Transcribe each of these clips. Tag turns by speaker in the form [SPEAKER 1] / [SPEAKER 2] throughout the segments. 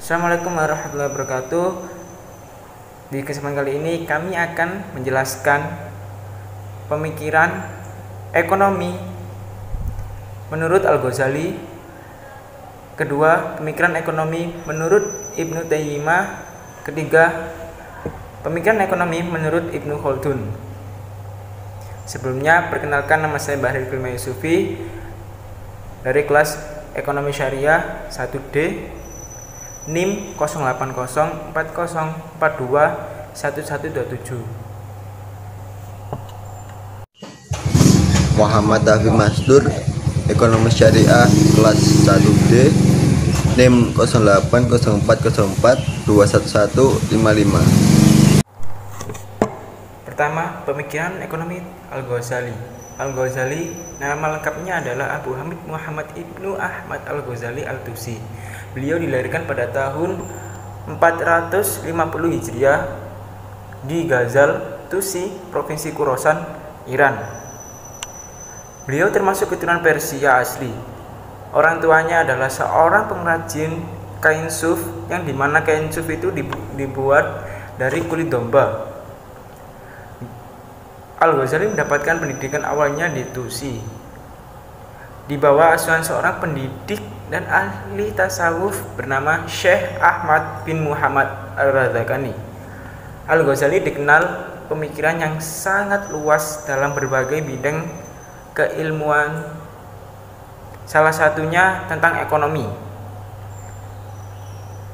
[SPEAKER 1] Assalamualaikum warahmatullahi wabarakatuh. Di kesempatan kali ini kami akan menjelaskan pemikiran ekonomi menurut Al-Ghazali. Kedua, pemikiran ekonomi menurut Ibnu Taimiyah. Ketiga, pemikiran ekonomi menurut Ibnu Khaldun. Sebelumnya, perkenalkan, nama saya Bahril Filma Yusufi dari kelas Ekonomi Syariah 1D, NIM 08040421127.
[SPEAKER 2] Muhammad Tafi Masdur, Ekonomi Syariah kelas 1D, NIM 08040421155.
[SPEAKER 1] Pertama, pemikiran ekonomi Al-Ghazali. Al-Ghazali, nama lengkapnya adalah Abu Hamid Muhammad Ibnu Ahmad Al-Ghazali Al-Tusi. Beliau dilahirkan pada tahun 450 Hijriah di Ghazal, Tusi, Provinsi Khorasan, Iran. Beliau termasuk keturunan Persia asli. Orang tuanya adalah seorang pengrajin kain suf, yang dimana kain suf itu dibuat dari kulit domba. Al-Ghazali mendapatkan pendidikan awalnya di Tusi, di bawah asuhan seorang pendidik dan ahli tasawuf bernama Syekh Ahmad bin Muhammad Al-Radhakani. Al-Ghazali dikenal pemikiran yang sangat luas dalam berbagai bidang keilmuan, salah satunya tentang ekonomi.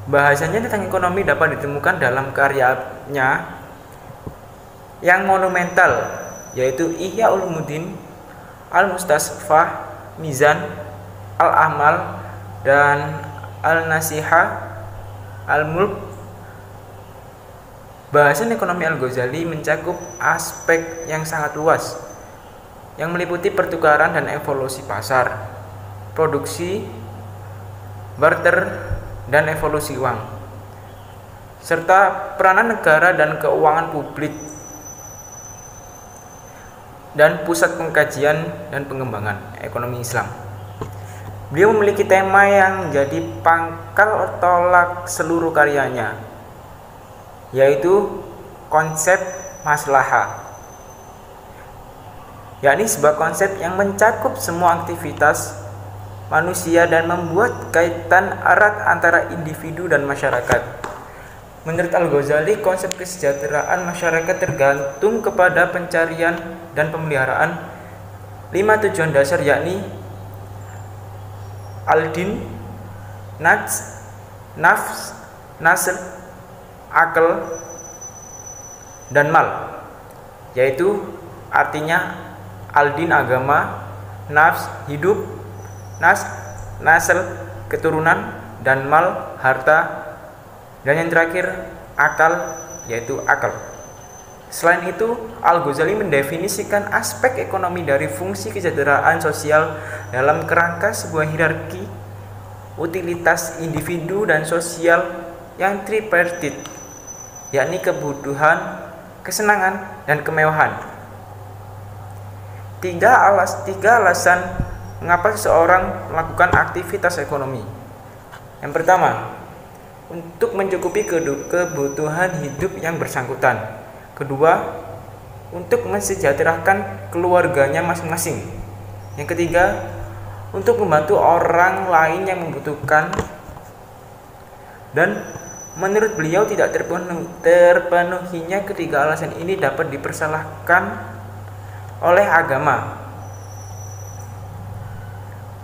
[SPEAKER 1] Bahasanya tentang ekonomi dapat ditemukan dalam karyanya yang monumental, yaitu Ihya Ulumuddin, Al-Mustasfah, Mizan, Al-Amal, dan Al-Nasihah, Al-Mulk. Bahasan ekonomi Al-Ghazali mencakup aspek yang sangat luas, yang meliputi pertukaran dan evolusi pasar, produksi, barter, dan evolusi uang, serta peranan negara dan keuangan publik, dan pusat pengkajian dan pengembangan ekonomi Islam. Beliau memiliki tema yang menjadi pangkal tolak seluruh karyanya, yaitu konsep maslahah, yakni sebuah konsep yang mencakup semua aktivitas manusia dan membuat kaitan erat antara individu dan masyarakat. Menurut Al-Ghazali, konsep kesejahteraan masyarakat tergantung kepada pencarian dan pemeliharaan 5 tujuan dasar, yakni al-din, nafs, nasl, akal, dan mal, yaitu artinya al-din agama, nafs hidup, nasl keturunan, dan mal harta, dan yang terakhir akal, yaitu akal. Selain itu, Al-Ghazali mendefinisikan aspek ekonomi dari fungsi kesejahteraan sosial dalam kerangka sebuah hierarki utilitas individu dan sosial yang tripartit, yakni kebutuhan, kesenangan, dan kemewahan. Tiga alasan mengapa seseorang melakukan aktivitas ekonomi. Yang pertama, untuk mencukupi kebutuhan hidup yang bersangkutan. Kedua, untuk mensejahterakan keluarganya masing-masing. Yang ketiga, untuk membantu orang lain yang membutuhkan. Dan menurut beliau tidak terpenuhinya ketiga alasan ini dapat dipersalahkan oleh agama.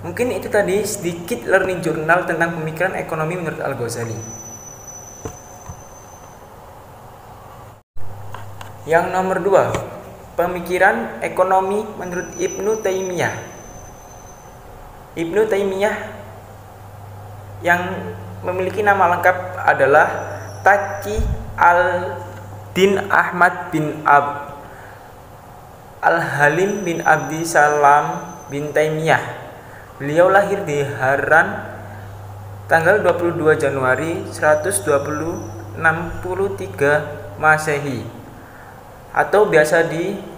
[SPEAKER 1] Mungkin itu tadi sedikit learning journal tentang pemikiran ekonomi menurut Al-Ghazali. Yang nomor 2, pemikiran ekonomi menurut Ibnu Taimiyah. Ibnu Taimiyah yang memiliki nama lengkap adalah Taqi al-Din Ahmad bin Al-Halim bin Abdi Salam bin Taimiyah. Beliau lahir di Haran tanggal 22 Januari 163 Masehi, atau biasa disebut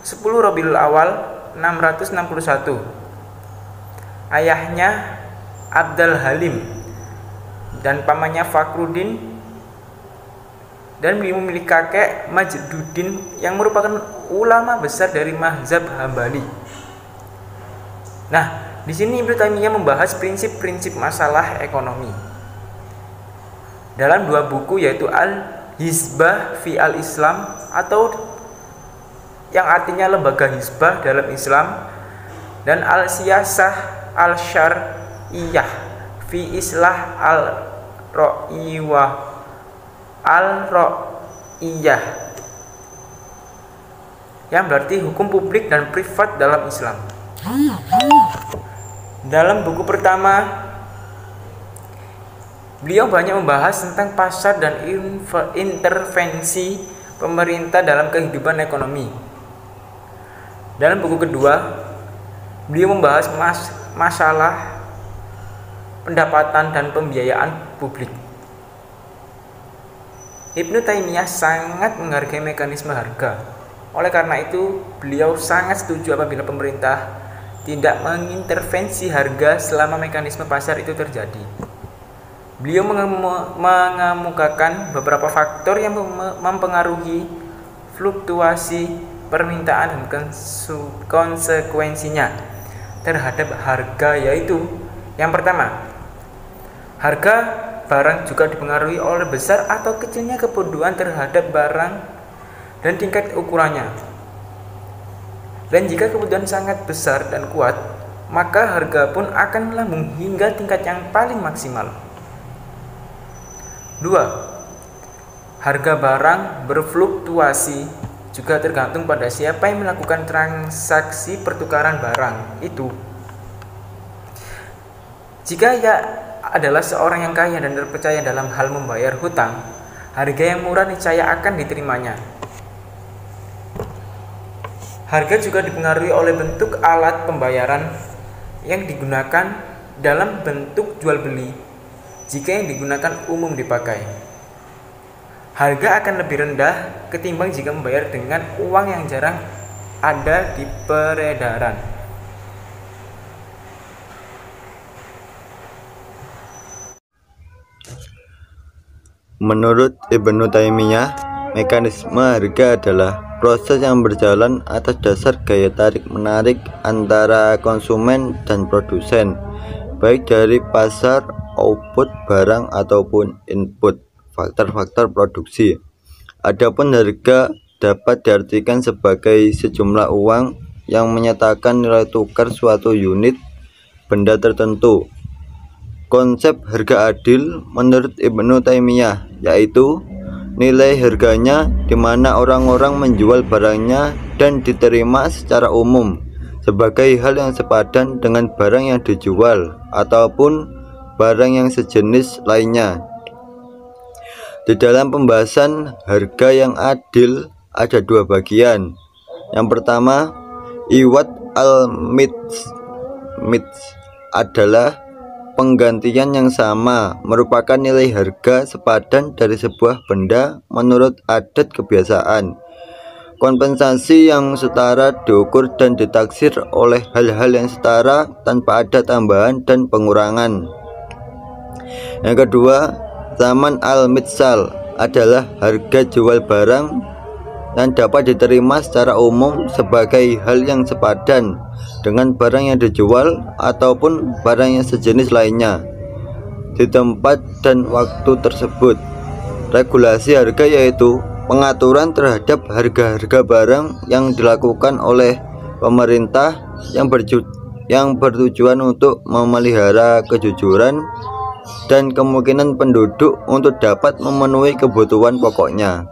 [SPEAKER 1] 10 Rabiul Awal 661. Ayahnya Abdul Halim dan pamannya Fakhruddin, dan beliau memiliki kakek Majduddin yang merupakan ulama besar dari mazhab Hambali. Nah, di sini Ibnu Taimiyah membahas prinsip-prinsip masalah ekonomi dalam dua buku, yaitu Al-Hizbah fi al-Islam, atau yang artinya lembaga hizbah dalam Islam, dan Al-Siyasah al-Syar'iyah fi Islah al-Ra'iyah, yang berarti hukum publik dan privat dalam Islam. Dalam buku pertama, beliau banyak membahas tentang pasar dan intervensi pemerintah dalam kehidupan ekonomi. Dalam buku kedua, beliau membahas masalah pendapatan dan pembiayaan publik. Ibnu Taimiyah sangat menghargai mekanisme harga. Oleh karena itu, beliau sangat setuju apabila pemerintah tidak mengintervensi harga selama mekanisme pasar itu terjadi. Beliau mengemukakan beberapa faktor yang mempengaruhi fluktuasi permintaan dan konsekuensinya terhadap harga, yaitu yang pertama, harga barang juga dipengaruhi oleh besar atau kecilnya kebutuhan terhadap barang dan tingkat ukurannya. Dan jika kebutuhan sangat besar dan kuat, maka harga pun akan melambung hingga tingkat yang paling maksimal. 2. Harga barang berfluktuasi juga tergantung pada siapa yang melakukan transaksi pertukaran barang itu. Jika ia adalah seorang yang kaya dan terpercaya dalam hal membayar hutang, harga yang murah niscaya akan diterimanya. Harga juga dipengaruhi oleh bentuk alat pembayaran yang digunakan dalam bentuk jual beli. Jika yang digunakan umum dipakai, harga akan lebih rendah ketimbang jika membayar dengan uang yang jarang ada di peredaran.
[SPEAKER 2] Menurut Ibnu Taimiyah, mekanisme harga adalah proses yang berjalan atas dasar gaya tarik-menarik antara konsumen dan produsen, baik dari pasar, output barang ataupun input, faktor-faktor produksi. Adapun harga dapat diartikan sebagai sejumlah uang yang menyatakan nilai tukar suatu unit benda tertentu. Konsep harga adil menurut Ibnu Taimiyah yaitu nilai harganya di mana orang-orang menjual barangnya dan diterima secara umum sebagai hal yang sepadan dengan barang yang dijual ataupun barang yang sejenis lainnya. Di dalam pembahasan harga yang adil ada dua bagian. Yang pertama, iwad al-mits adalah penggantian yang sama, merupakan nilai harga sepadan dari sebuah benda menurut adat kebiasaan. Kompensasi yang setara diukur dan ditaksir oleh hal-hal yang setara tanpa ada tambahan dan pengurangan. Yang kedua, zaman al-mitsal adalah harga jual barang yang dapat diterima secara umum sebagai hal yang sepadan dengan barang yang dijual ataupun barang yang sejenis lainnya di tempat dan waktu tersebut. Regulasi harga yaitu pengaturan terhadap harga-harga barang yang dilakukan oleh pemerintah yang bertujuan untuk memelihara kejujuran dan kemungkinan penduduk untuk dapat memenuhi kebutuhan pokoknya.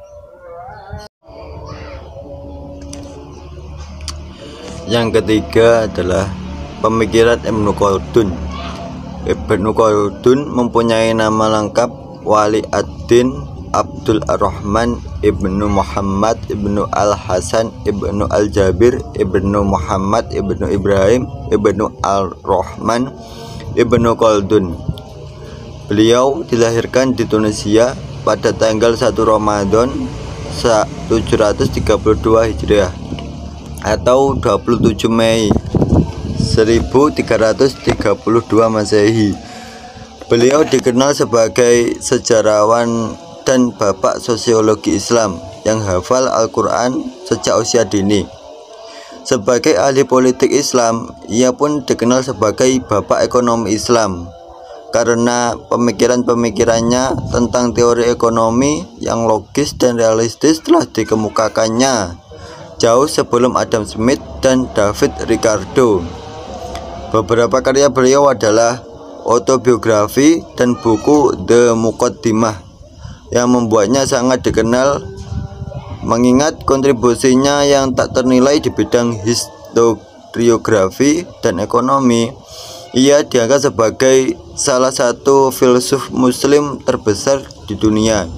[SPEAKER 2] Yang ketiga adalah pemikiran Ibnu Khaldun. Ibnu Khaldun mempunyai nama lengkap Wali ad-Din Abdul Ar-Rahman Ibnu Muhammad Ibnu Al-Hasan Ibnu Al-Jabir Ibnu Muhammad Ibnu Ibrahim Ibnu Al-Rahman Ibnu Khaldun. Beliau dilahirkan di Tunisia pada tanggal 1 Ramadan 732 Hijriah atau 27 Mei 1332 Masehi Beliau dikenal sebagai sejarawan dan bapak sosiologi Islam yang hafal Al-Quran sejak usia dini. Sebagai ahli politik Islam, ia pun dikenal sebagai bapak ekonomi Islam karena pemikiran-pemikirannya tentang teori ekonomi yang logis dan realistis telah dikemukakannya jauh sebelum Adam Smith dan David Ricardo. Beberapa karya beliau adalah autobiografi dan buku The Muqaddimah yang membuatnya sangat dikenal mengingat kontribusinya yang tak ternilai di bidang historiografi dan ekonomi. Ia dianggap sebagai salah satu filsuf muslim terbesar di dunia.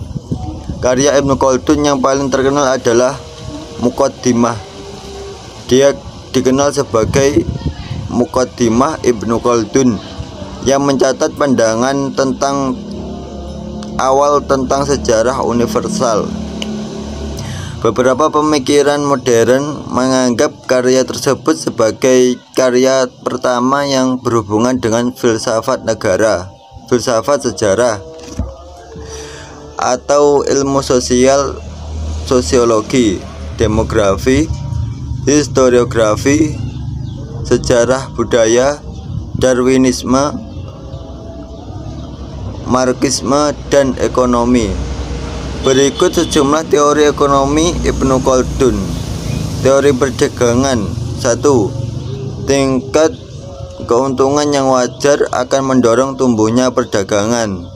[SPEAKER 2] Karya Ibnu Khaldun yang paling terkenal adalah Muqaddimah. Dia dikenal sebagai Muqaddimah Ibnu Khaldun yang mencatat pandangan tentang awal tentang sejarah universal. Beberapa pemikiran modern menganggap karya tersebut sebagai karya pertama yang berhubungan dengan filsafat negara, filsafat sejarah, atau ilmu sosial, sosiologi, demografi, historiografi, sejarah budaya, Darwinisme, Marxisme, dan ekonomi. Berikut sejumlah teori ekonomi Ibnu Khaldun. Teori perdagangan. 1. Tingkat keuntungan yang wajar akan mendorong tumbuhnya perdagangan.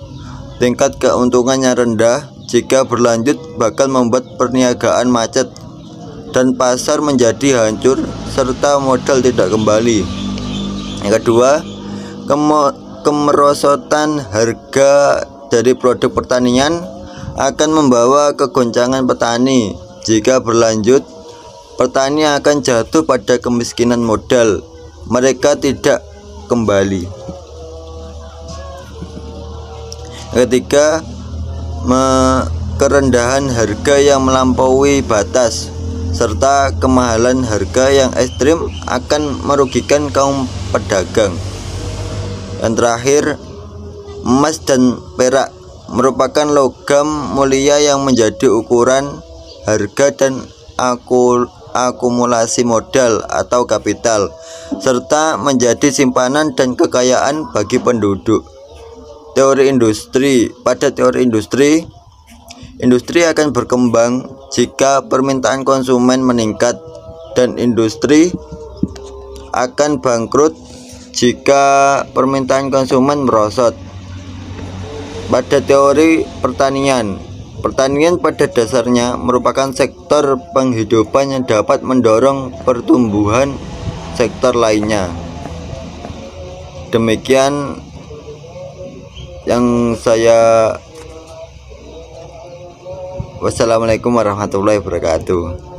[SPEAKER 2] Tingkat keuntungan yang rendah jika berlanjut bakal membuat perniagaan macet dan pasar menjadi hancur serta modal tidak kembali. Yang kedua, kemerosotan harga dari produk pertanian akan membawa kegoncangan petani. Jika berlanjut, petani akan jatuh pada kemiskinan modal. Mereka tidak kembali. Ketiga, kerendahan harga yang melampaui batas serta kemahalan harga yang ekstrim akan merugikan kaum pedagang. Yang terakhir, emas dan perak merupakan logam mulia yang menjadi ukuran harga dan akumulasi modal atau kapital, serta menjadi simpanan dan kekayaan bagi penduduk. Teori industri. Pada teori industri, industri akan berkembang jika permintaan konsumen meningkat, dan industri akan bangkrut jika permintaan konsumen merosot. Pada teori pertanian, pertanian pada dasarnya merupakan sektor penghidupan yang dapat mendorong pertumbuhan sektor lainnya. Demikian yang saya. Wassalamualaikum warahmatullahi wabarakatuh.